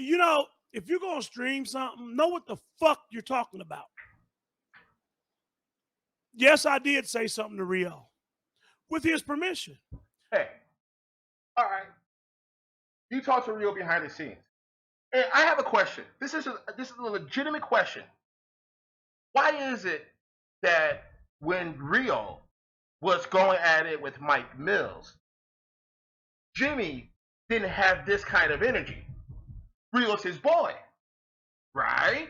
You know, if you're gonna stream something, know what the fuck you're talking about. Yes, I did say something to Rio with his permission. Hey, all right. You talked to Rio behind the scenes, and I have a question. This is a legitimate question. Why is it that when Rio was going at it with Mike Mills, Jimmie didn't have this kind of energy? Rio's his boy, right?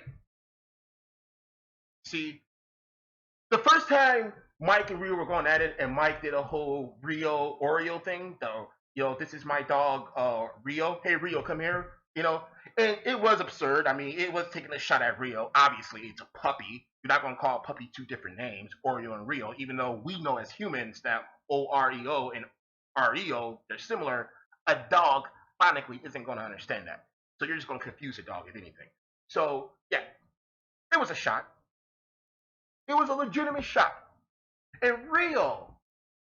See, the first time Mike and Rio were going at it, and Mike did a whole Rio Oreo thing, though, this is my dog, Rio. Hey, Rio, come here. And it was absurd. I mean, it was taking a shot at Rio. Obviously, it's a puppy. You're not going to call a puppy two different names, Oreo and Rio, even though we know as humans that Oreo and Reo, they're similar. A dog, phonically, isn't going to understand that. So you're just going to confuse a dog, if anything. So, yeah, it was a shot. It was a legitimate shot. And Rio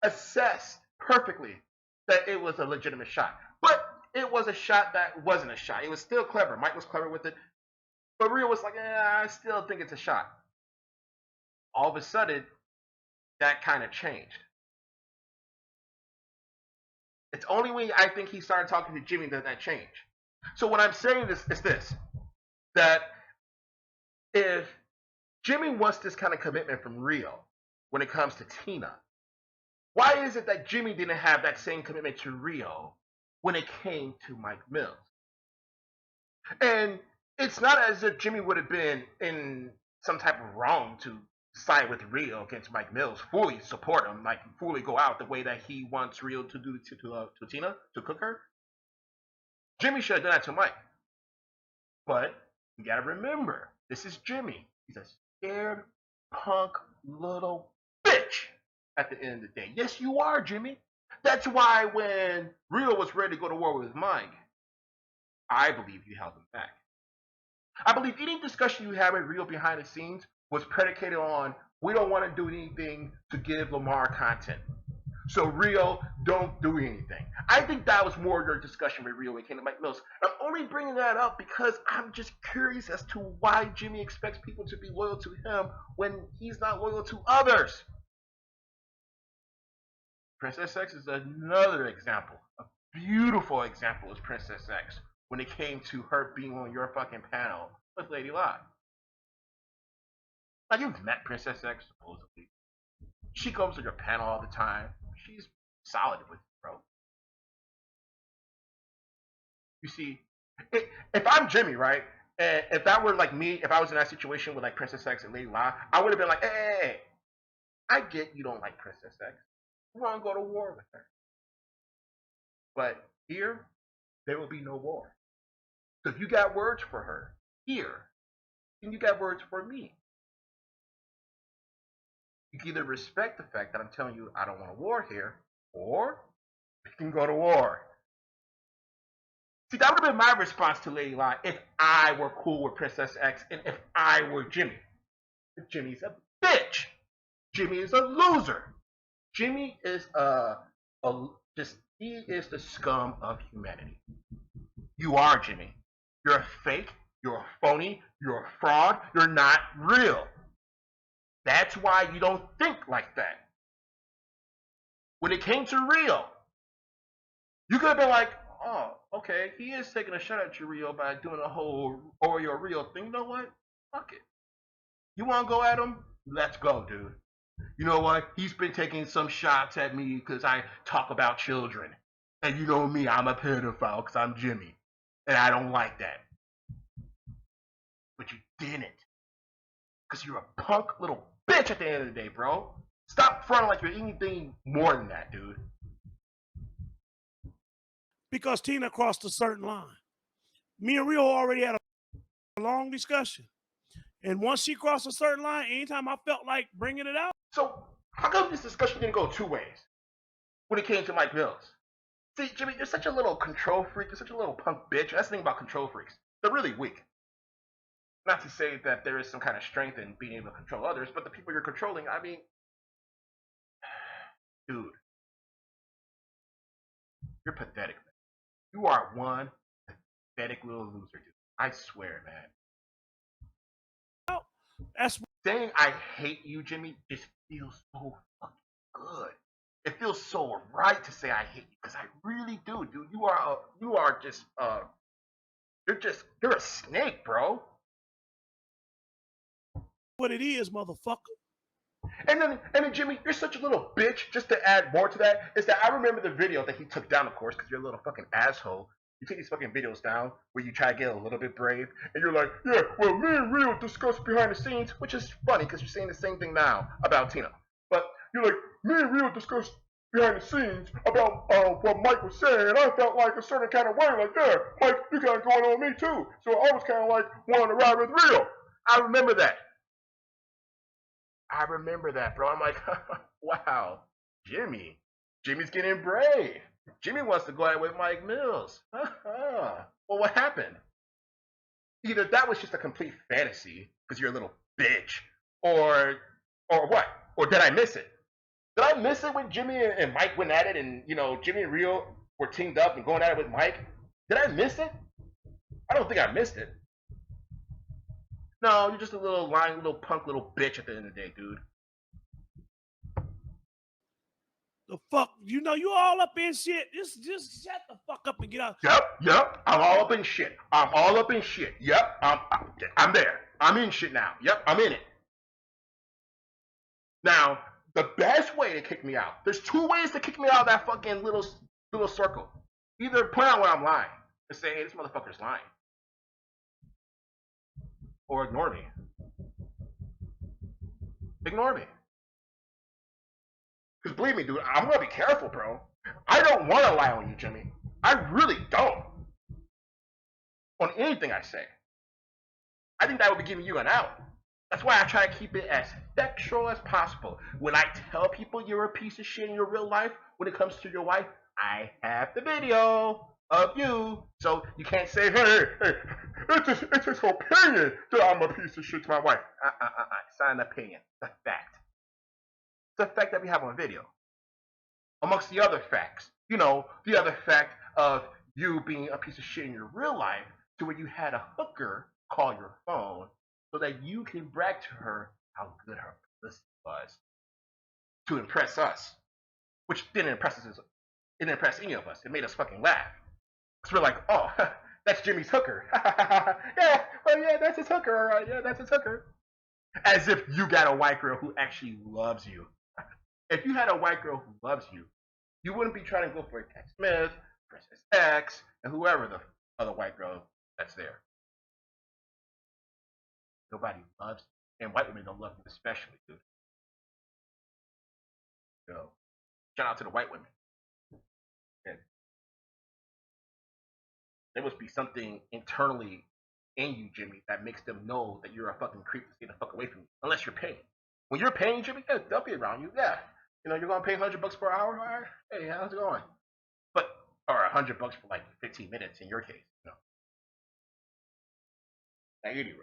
assessed perfectly that it was a legitimate shot. But it was a shot that wasn't a shot. It was still clever. Mike was clever with it. But Rio was like, I still think it's a shot. All of a sudden, that kind of changed. It's only when I think he started talking to Jimmie that changed. So what I'm saying is this, that if Jimmie wants this kind of commitment from Rio when it comes to Tina, why is it that Jimmie didn't have that same commitment to Rio when it came to Mike Mills? And it's not as if Jimmie would have been in some type of wrong to side with Rio against Mike Mills, fully support him, like fully go out the way that he wants Rio to do to Tina, to cook her. Jimmie should have done that to Mike. But you gotta remember, this is Jimmie. He's a scared punk little bitch at the end of the day. Yes, you are, Jimmie. That's why when Rio was ready to go to war with Mike, I believe you held him back. I believe any discussion you had with Rio behind the scenes was predicated on we don't want to do anything to give Lamar content. So Rio, don't do anything. I think that was more your discussion with Rio when it came to Mike Mills. I'm only bringing that up because I'm just curious as to why Jimmie expects people to be loyal to him when he's not loyal to others. Princess X is another example. A beautiful example is Princess X when it came to her being on your fucking panel with Lady Lot. Now, you've met Princess X, supposedly. She comes to your panel all the time. She's solid with you, bro. You see, if I'm Jimmie, right, and if that were like me, if I was in that situation with like Princess X and Lady La, I would have been like, hey, I get you don't like Princess X. You want to go to war with her. But here, there will be no war. So if you got words for her here, then you got words for me. You can either respect the fact that I'm telling you I don't want a war here, or we can go to war. See, that would have been my response to Lady Lie if I were cool with Princess X and if I were Jimmie. But Jimmie's a bitch. Jimmie is a loser. Jimmie is he is the scum of humanity. You are Jimmie. You're a fake. You're a phony. You're a fraud. You're not real. That's why you don't think like that. When it came to Rio, you could have been like, oh, okay, he is taking a shot at you, Rio, by doing a whole Oreo Rio thing. You know what? Fuck it. You want to go at him? Let's go, dude. You know what? He's been taking some shots at me because I talk about children. And you know me, I'm a pedophile because I'm Jimmie. And I don't like that. But you didn't. Because you're a punk little bitch at the end of the day, bro. Stop fronting like you're anything more than that, dude. Because Tina crossed a certain line. Me and Rio already had a long discussion. And once she crossed a certain line, anytime I felt like bringing it out. So, how come this discussion didn't go two ways when it came to Mike Mills? See, Jimmie, you're such a little control freak. You're such a little punk bitch. That's the thing about control freaks. They're really weak. Not to say that there is some kind of strength in being able to control others, but the people you're controlling, I mean, dude, you're pathetic, man. You are one pathetic little loser, dude. I swear, man. That's Saying I hate you, Jimmie, just feels so fucking good. It feels so right to say I hate you because I really do, dude. You are just you're a snake, bro. what it is, motherfucker. And then Jimmie, you're such a little bitch. Just to add more to that, is that I remember the video that he took down, of course, because you're a little fucking asshole. You take these fucking videos down where you try to get a little bit brave, and you're like, yeah, well, me and Rio discussed behind the scenes, which is funny because you're saying the same thing now about Tina. But you're like, me and Rio discussed behind the scenes about what Mike was saying, and I felt like a certain kind of way, like, yeah, Mike, you got it going on with me too. So I was kind of like wanting to ride with Rio. I remember that. I remember that, bro. I'm like, wow, Jimmie's getting brave. Jimmie wants to go out with Mike Mills. Well, what happened? Either that was just a complete fantasy because you're a little bitch, or what? Or did I miss it? Did I miss it when Jimmie and Mike went at it, and Jimmie and Rio were teamed up and going at it with Mike? Did I miss it? I don't think I missed it. No, you're just a little lying, little punk, little bitch at the end of the day, dude. The fuck, you all up in shit. Just shut the fuck up and get out. Yep. I'm all up in shit. I'm all up in shit. Yep. I'm there. I'm in shit now. Yep. I'm in it. Now, the best way to kick me out. There's two ways to kick me out of that fucking little circle. Either point out when I'm lying and say, hey, this motherfucker's lying, or ignore me. Ignore me. Because believe me, dude, I'm gonna be careful, bro. I don't want to lie on you, Jimmie. I really don't. On anything I say. I think that would be giving you an out. That's why I try to keep it as sexual as possible. When I tell people you're a piece of shit in your real life, when it comes to your wife, I have the video of you. So you can't say, hey, it's his opinion that I'm a piece of shit to my wife. It's not an opinion. It's a fact. It's a fact that we have on video. Amongst the other facts. The other fact of you being a piece of shit in your real life to where you had a hooker call your phone so that you can brag to her how good her pussy was to impress us. Which didn't impress us. It didn't impress any of us. It made us fucking laugh. Because we're like, oh, that's Jimmie's hooker. Yeah, that's his hooker, alright. Yeah, that's his hooker. As if you got a white girl who actually loves you. If you had a white girl who loves you, you wouldn't be trying to go for Cat Smith, Princess X, and whoever the other white girl that's there. Nobody loves you. And white women don't love you especially, dude. So, shout out to the white women. And there must be something internally in you, Jimmie, that makes them know that you're a fucking creep to stay the fuck away from you. Unless you're paying. When you're paying, Jimmie, yeah, they'll be around you. Yeah. You're gonna pay $100 per hour? All right. Hey, how's it going? Or $100 for like 15 minutes in your case. Anyway,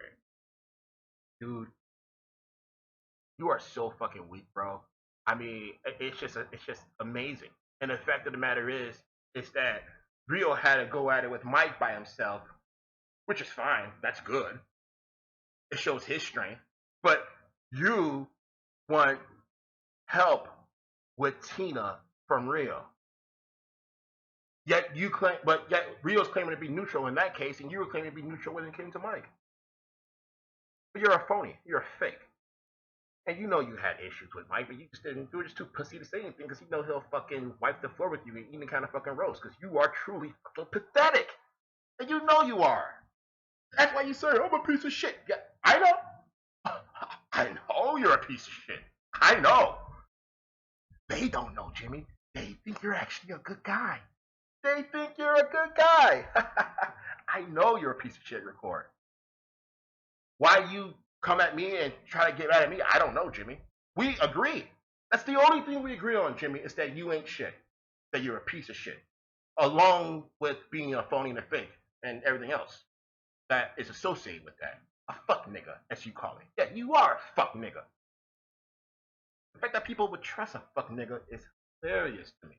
dude, you are so fucking weak, bro. I mean, it's just amazing. And the fact of the matter is that Rio had to go at it with Mike by himself, which is fine. That's good. It shows his strength. But you want help with Tina from Rio. Yet Rio's claiming to be neutral in that case, and you were claiming to be neutral when it came to Mike. But you're a phony. You're a fake. And you know you had issues with Mike, but you were just too pussy to say anything because he'll fucking wipe the floor with you and eat any kind of fucking roast because you are truly fucking pathetic. And you know you are. That's why you say, I'm a piece of shit. Yeah, I know. I know you're a piece of shit. I know. They don't know, Jimmie. They think you're actually a good guy. They think you're a good guy. I know you're a piece of shit, Record. Why you come at me and try to get mad at me, I don't know, Jimmie. We agree. That's the only thing we agree on, Jimmie, is that you ain't shit. That you're a piece of shit. Along with being a phony and a fake and everything else that is associated with that. A fuck nigga, as you call it. Yeah, you are a fuck nigga. The fact that people would trust a fuck nigga is hilarious to me.